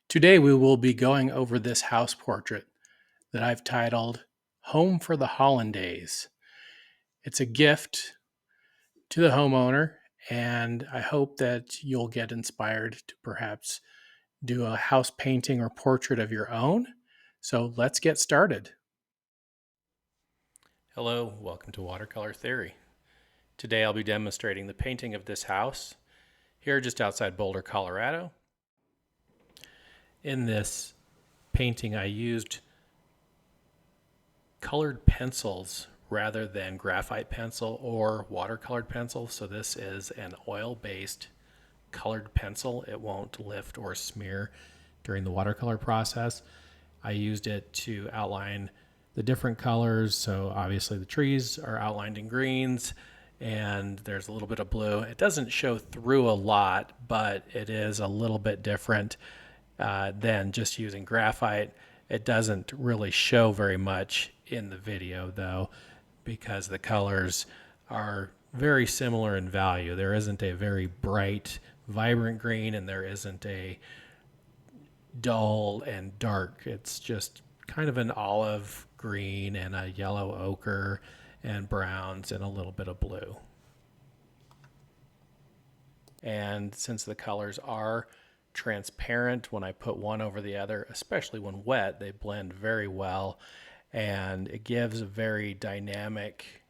Today we will be going over this house portrait that I've titled Home for the Hollandaise. It's a gift to the homeowner, and I hope that you'll get inspired to perhaps do a house painting or portrait of your own. So let's get started. Hello, welcome to Watercolor Theory. Today I'll be demonstrating the painting of this house here just outside Boulder, Colorado. In this painting, I used colored pencils rather than graphite pencil or watercolored pencil. So this is an oil-based colored pencil. It won't lift or smear during the watercolor process. I used it to outline the different colors. So obviously the trees are outlined in greens and there's a little bit of blue. It doesn't show through a lot, but it is a little bit different than just using graphite. It doesn't really show very much in the video though, because the colors are very similar in value. There isn't a very bright, vibrant green, and there isn't a dull and dark. It's just kind of an olive green and a yellow ochre and browns and a little bit of blue. And since the colors are transparent, when I put one over the other, especially when wet, they blend very well, and it gives a very dynamic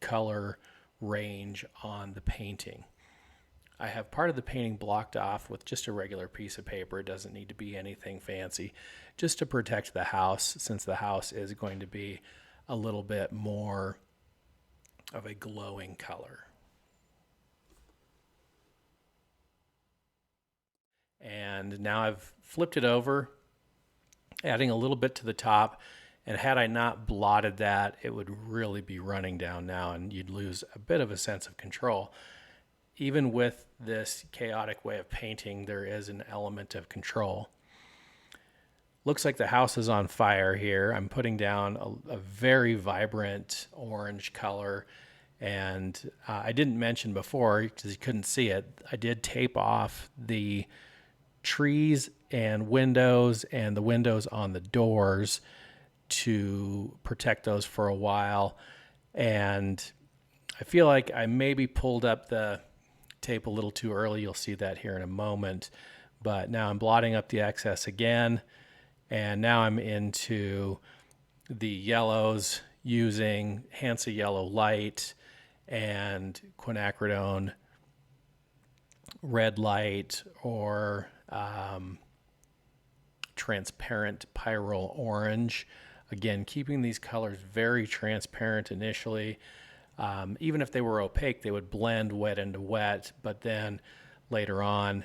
color range on the painting. I have part of the painting blocked off with just a regular piece of paper. It doesn't need to be anything fancy, just to protect the house, since the house is going to be a little bit more of a glowing color. And now I've flipped it over, adding a little bit to the top. And had I not blotted that, it would really be running down now and you'd lose a bit of a sense of control. Even with this chaotic way of painting, there is an element of control. Looks like the house is on fire here. I'm putting down a very vibrant orange color. And I didn't mention before, because you couldn't see it, I did tape off the trees and windows and the windows on the doors to protect those for a while. And I feel like I maybe pulled up the tape a little too early. You'll see that here in a moment. But now I'm blotting up the excess again. And now I'm into the yellows using Hansa Yellow Light and quinacridone red light, or transparent pyrrole orange. Again, keeping these colors very transparent initially. Even if they were opaque, they would blend wet into wet, but then later on,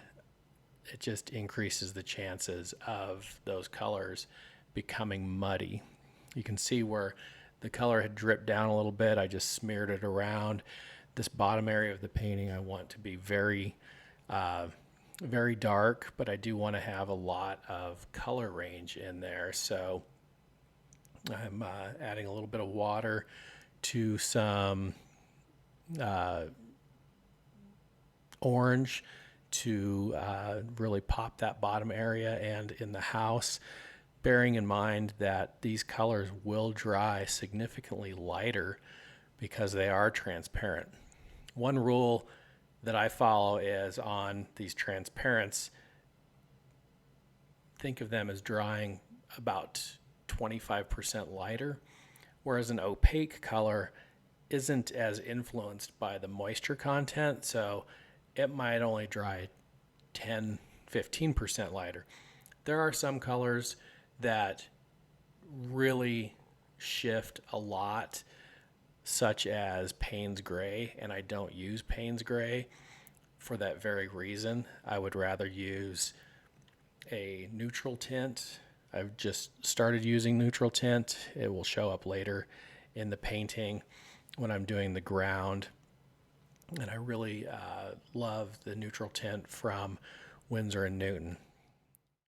it just increases the chances of those colors becoming muddy. You can see where the color had dripped down a little bit. I just smeared it around. This bottom area of the painting I want to be very dark, but I do want to have a lot of color range in there. So I'm adding a little bit of water to some orange to really pop that bottom area. And in the house, bearing in mind that these colors will dry significantly lighter because they are transparent. One rule that I follow is on these transparents, think of them as drying about 25% lighter, whereas an opaque color isn't as influenced by the moisture content, so it might only dry 10-15% lighter. There are some colors that really shift a lot, such as Payne's Gray, and I don't use Payne's Gray for that very reason. I would rather use a neutral tint. I've just started using neutral tint. It will show up later in the painting when I'm doing the ground. And I really love the neutral tint from Winsor & Newton.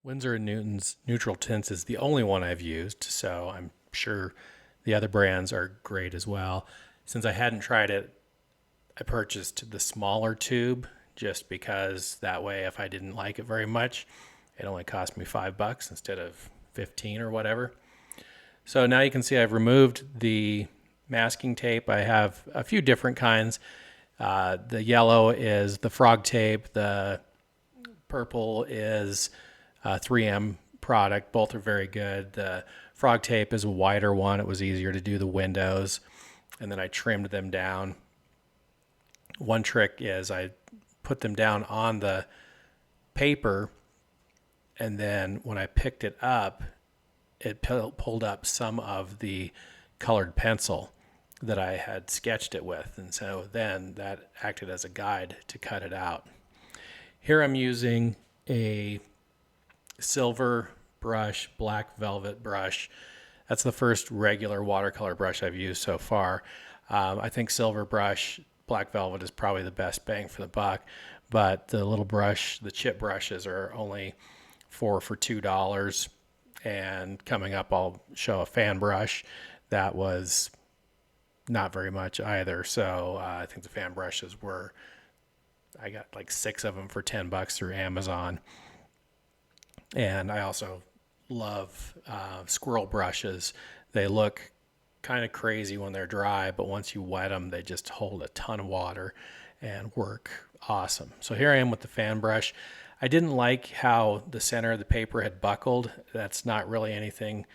Winsor & Newton's neutral tints is the only one I've used, so I'm sure the other brands are great as well. Since I hadn't tried it, I purchased the smaller tube just because that way, if I didn't like it very much, It only cost me $5 instead of 15 or whatever. So now you can see I've removed the masking tape. I have a few different kinds. The yellow is the frog tape. The purple is 3M product. Both are very good. The frog tape is a wider one. It was easier to do the windows. And then I trimmed them down. One trick is I put them down on the paper, and then when I picked it up, it pulled up some of the colored pencil that I had sketched it with. And so then that acted as a guide to cut it out. Here I'm using a silver brush, black velvet brush. That's the first regular watercolor brush I've used so far. I think silver brush, black velvet is probably the best bang for the buck, but the little brush, the chip brushes are only for $2. And coming up, I'll show a fan brush that was not very much either. So I think the fan brushes I got like 6 of them for $10 through Amazon. And I also love squirrel brushes. They look kind of crazy when they're dry, but once you wet them, they just hold a ton of water and work awesome. So here I am with the fan brush. I didn't like how the center of the paper had buckled. That's not really anything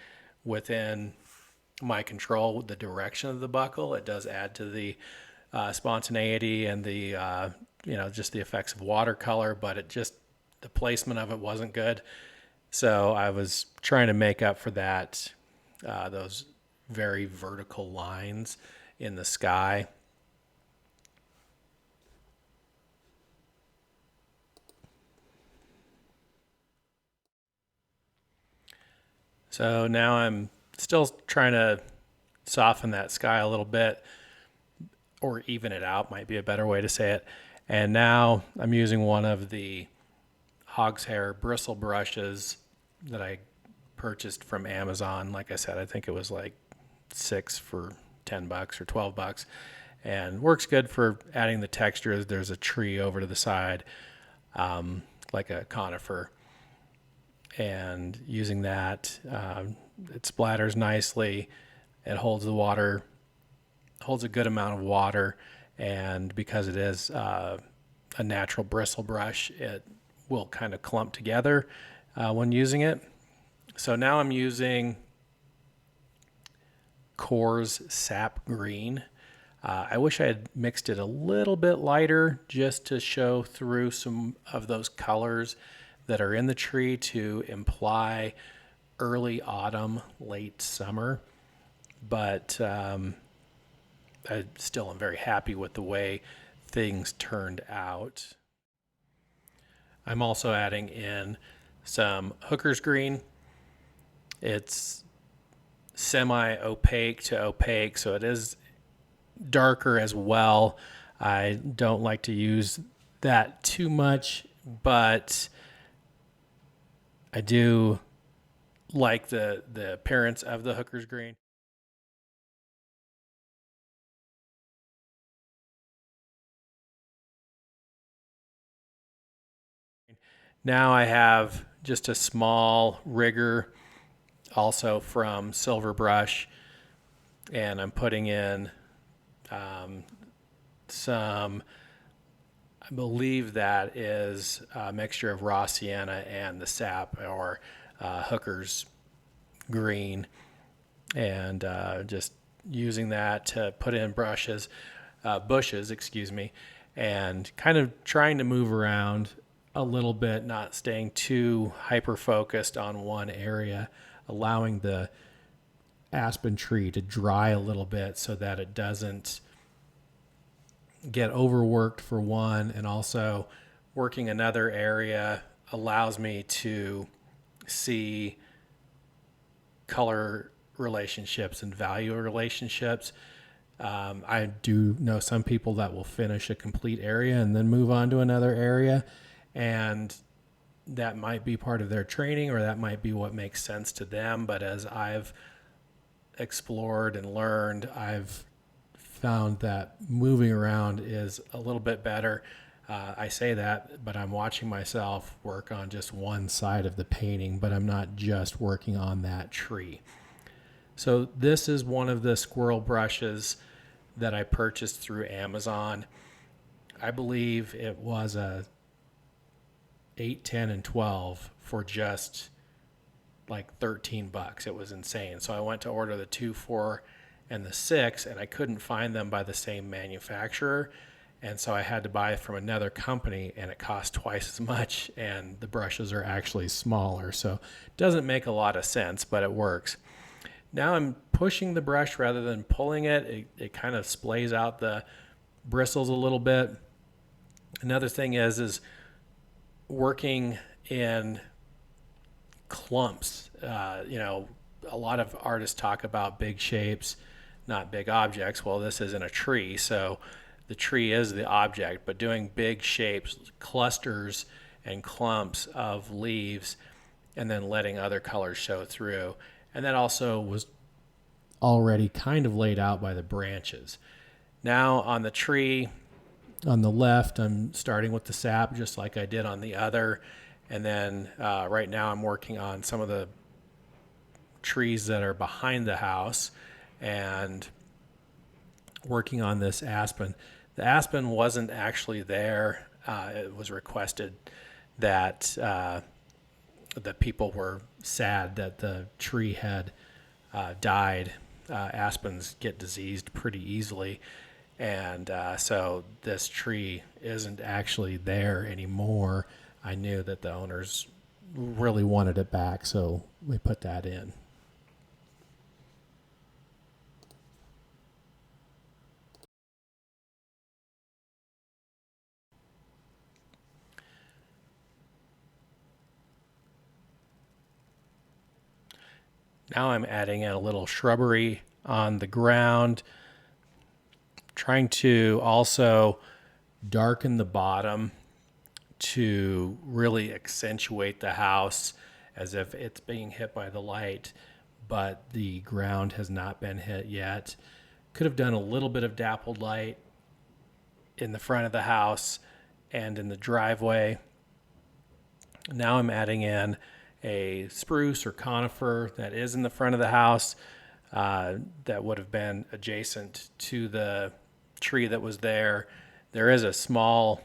within my control, the direction of the buckle. It does add to the spontaneity and the, just the effects of watercolor, but the placement of it wasn't good. So I was trying to make up for that, those very vertical lines in the sky. So now I'm still trying to soften that sky a little bit, or even it out might be a better way to say it. And now I'm using one of the hog's hair bristle brushes that I purchased from Amazon. Like I said, I think it was like 6 for $10 or $12, and works good for adding the texture. There's a tree over to the side, like a conifer. And using that, it splatters nicely. It holds the water, holds a good amount of water, and because it is a natural bristle brush, it will kind of clump together when using it. So now I'm using Core's Sap Green. I wish I had mixed it a little bit lighter just to show through some of those colors that are in the tree to imply early autumn, late summer. But I still am very happy with the way things turned out. I'm also adding in some Hooker's Green. It's semi-opaque to opaque, so it is darker as well. I don't like to use that too much, but I do like the appearance of the Hooker's Green. Now I have just a small rigger also from Silver Brush, and I'm putting in some, I believe that is a mixture of raw sienna and the sap, or Hooker's Green, and just using that to put in bushes, and kind of trying to move around a little bit, not staying too hyper focused on one area, allowing the aspen tree to dry a little bit so that it doesn't get overworked for one, and also working another area allows me to see color relationships and value relationships. I do know some people that will finish a complete area and then move on to another area, and that might be part of their training, or that might be what makes sense to them. But as I've explored and learned, I've found that moving around is a little bit better. I say that, but I'm watching myself work on just one side of the painting, but I'm not just working on that tree. So this is one of the squirrel brushes that I purchased through Amazon. I believe it was a 8, 10, and 12 for just like $13. It was insane. So I went to order the 2, 4, and the 6, and I couldn't find them by the same manufacturer. And so I had to buy from another company, and it cost twice as much, and the brushes are actually smaller. So it doesn't make a lot of sense, but it works. Now I'm pushing the brush rather than pulling it. It kind of splays out the bristles a little bit. Another thing is working in clumps. A lot of artists talk about big shapes, not big objects. Well, this isn't a tree, so the tree is the object, but doing big shapes, clusters and clumps of leaves, and then letting other colors show through. And that also was already kind of laid out by the branches. Now on the tree, on the left, I'm starting with the sap just like I did on the other. And then right now I'm working on some of the trees that are behind the house and working on this aspen. The aspen wasn't actually there. It was requested that the people were sad that the tree had died. Aspens get diseased pretty easily. And so this tree isn't actually there anymore. I knew that the owners really wanted it back, so we put that in. Now I'm adding in a little shrubbery on the ground, trying to also darken the bottom to really accentuate the house as if it's being hit by the light, but the ground has not been hit yet. Could have done a little bit of dappled light in the front of the house and in the driveway. Now I'm adding in a spruce or conifer that is in the front of the house that would have been adjacent to the tree that was there. There is a small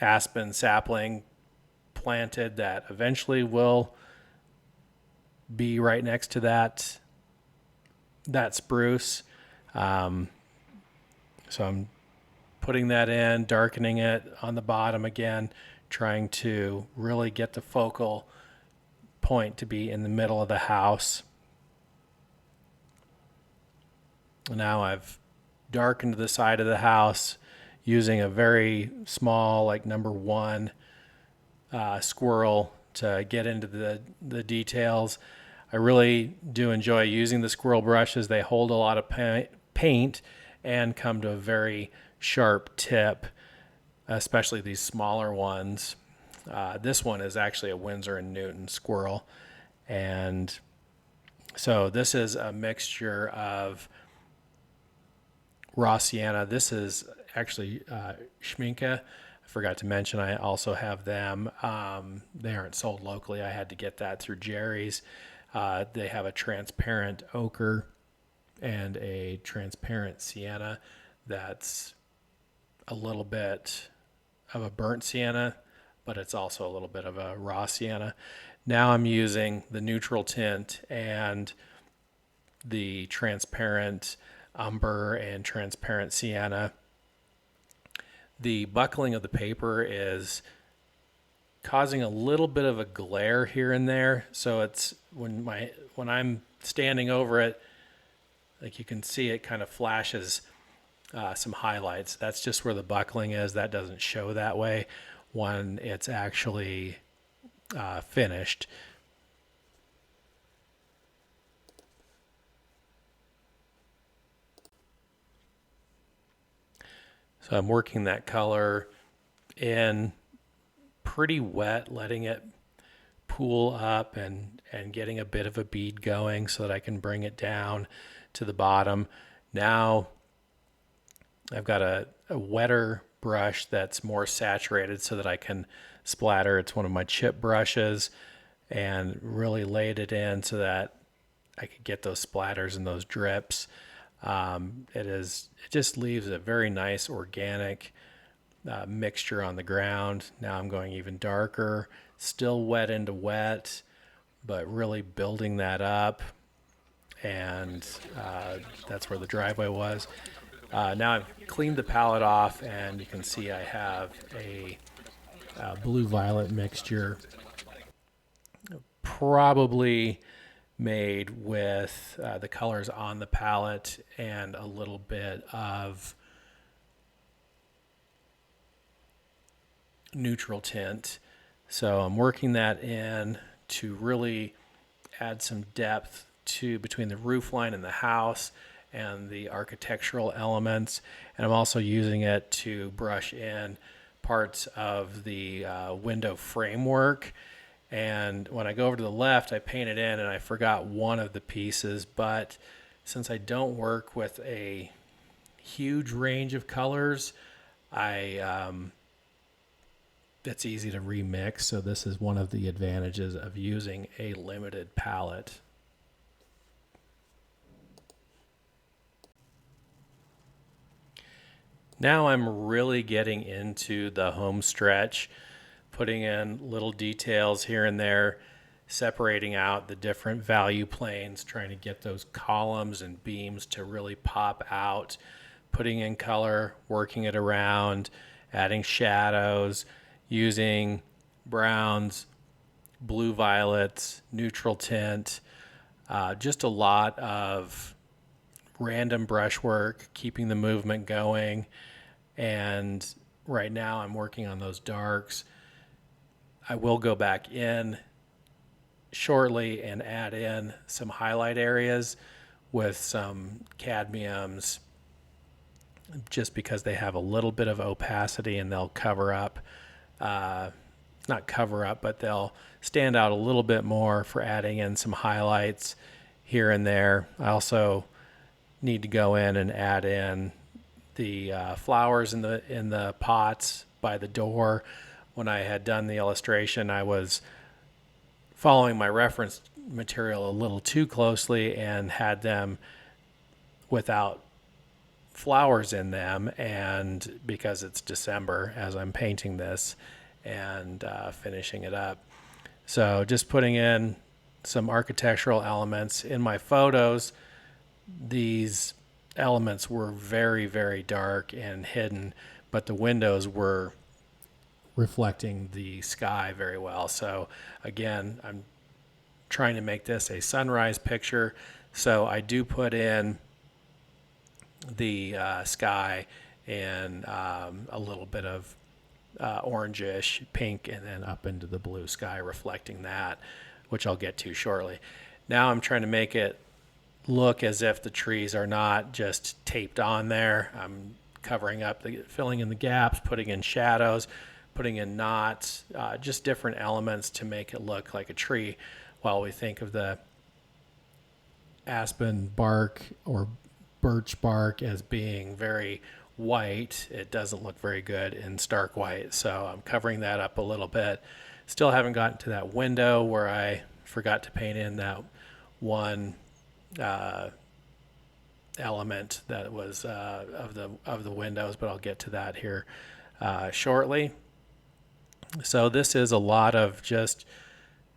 aspen sapling planted that eventually will be right next to that spruce. So I'm putting that in, darkening it on the bottom again, trying to really get the focal point to be in the middle of the house. Now I've darkened the side of the house using a very small, like number 1 squirrel to get into the details. I really do enjoy using the squirrel brushes. They hold a lot of paint and come to a very sharp tip, especially these smaller ones. This one is actually a Winsor & Newton squirrel. And so this is a mixture of raw sienna. This is actually Schminke. I forgot to mention I also have them. They aren't sold locally. I had to get that through Jerry's. They have a transparent ochre and a transparent sienna that's a little bit of a burnt sienna, but it's also a little bit of a raw sienna. Now I'm using the neutral tint and the transparent umber and transparent sienna. The buckling of the paper is causing a little bit of a glare here and there. So it's when I'm standing over it, like you can see it kind of flashes some highlights. That's just where the buckling is. That doesn't show that way when it's actually finished. So I'm working that color in pretty wet, letting it pool up and getting a bit of a bead going so that I can bring it down to the bottom. Now I've got a wetter brush that's more saturated so that I can splatter. It's one of my chip brushes, and really laid it in so that I could get those splatters and those drips. It just leaves a very nice organic mixture on the ground. Now I'm going even darker, still wet into wet, but really building that up. And that's where the driveway was. Now I've cleaned the palette off, and you can see I have a blue-violet mixture, probably made with the colors on the palette and a little bit of neutral tint. So I'm working that in to really add some depth to between the roof line and the house and the architectural elements. And I'm also using it to brush in parts of the window framework. And when I go over to the left, I paint it in, and I forgot one of the pieces. But since I don't work with a huge range of colors, it's easy to remix. So this is one of the advantages of using a limited palette. Now I'm really getting into the home stretch, putting in little details here and there, separating out the different value planes, trying to get those columns and beams to really pop out, putting in color, working it around, adding shadows, using browns, blue violets, neutral tint, just a lot of random brushwork, keeping the movement going. And right now I'm working on those darks. I will go back in shortly and add in some highlight areas with some cadmiums, just because they have a little bit of opacity and they'll cover up, not cover up, but they'll stand out a little bit more for adding in some highlights here and there. I also need to go in and add in the flowers in the pots by the door. When I had done the illustration, I was following my reference material a little too closely and had them without flowers in them, and because it's December as I'm painting this and finishing it up. So just putting in some architectural elements. In my photos, these elements were very, very dark and hidden, but the windows were reflecting the sky very well. So again, I'm trying to make this a sunrise picture. So I do put in the sky and a little bit of orangish pink, and then up into the blue sky reflecting that, which I'll get to shortly. Now I'm trying to make it look as if the trees are not just taped on there. I'm covering up, filling in the gaps, putting in shadows, putting in knots, just different elements to make it look like a tree. While we think of the aspen bark or birch bark as being very white, it doesn't look very good in stark white. So I'm covering that up a little bit. Still haven't gotten to that window where I forgot to paint in that one element that was of the windows, but I'll get to that here shortly. So this is a lot of just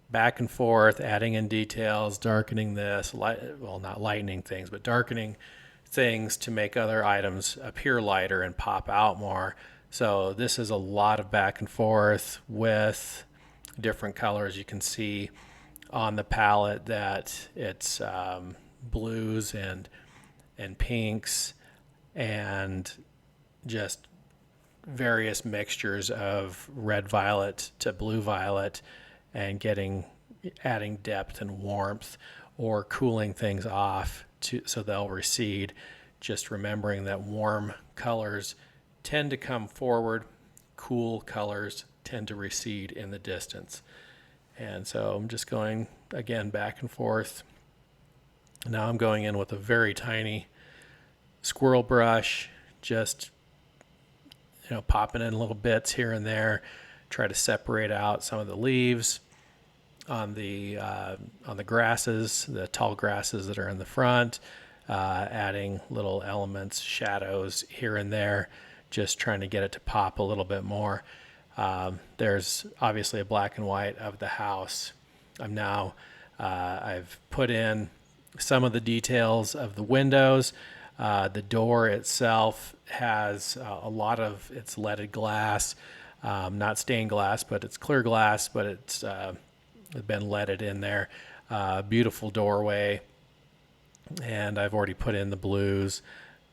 back and forth, adding in details, darkening this, well, not lightening things, but darkening things to make other items appear lighter and pop out more. So this is a lot of back and forth with different colors. You can see on the palette that it's blues and pinks and just various mixtures of red violet to blue violet, and adding depth and warmth or cooling things off so they'll recede. Just remembering that warm colors tend to come forward, cool colors tend to recede in the distance. And so I'm just going again back and forth. Now I'm going in with a very tiny squirrel brush, just popping in little bits here and there, try to separate out some of the leaves on the grasses, the tall grasses that are in the front, adding little elements, shadows here and there, just trying to get it to pop a little bit more. There's obviously a black and white of the house. I've put in some of the details of the windows. The door itself has a lot of it's leaded glass, not stained glass, but it's clear glass, but it's been leaded in there. Beautiful doorway, and I've already put in the blues,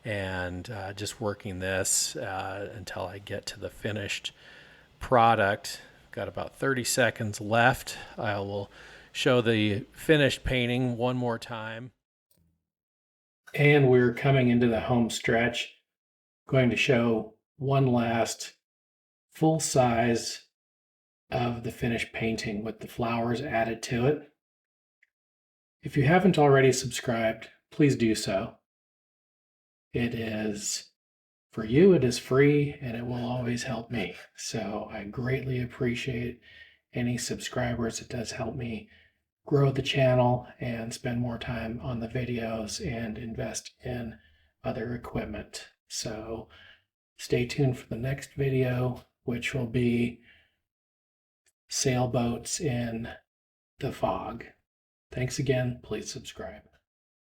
and just working this until I get to the finished product. Got about 30 seconds left. I will show the finished painting one more time. And we're coming into the home stretch. Going to show one last full size of the finished painting with the flowers added to it. If you haven't already subscribed, please do so. It is, for you, it is free, and it will always help me. So I greatly appreciate any subscribers. It does help me grow the channel and spend more time on the videos and invest in other equipment. So stay tuned for the next video, which will be sailboats in the fog. Thanks again. Please subscribe.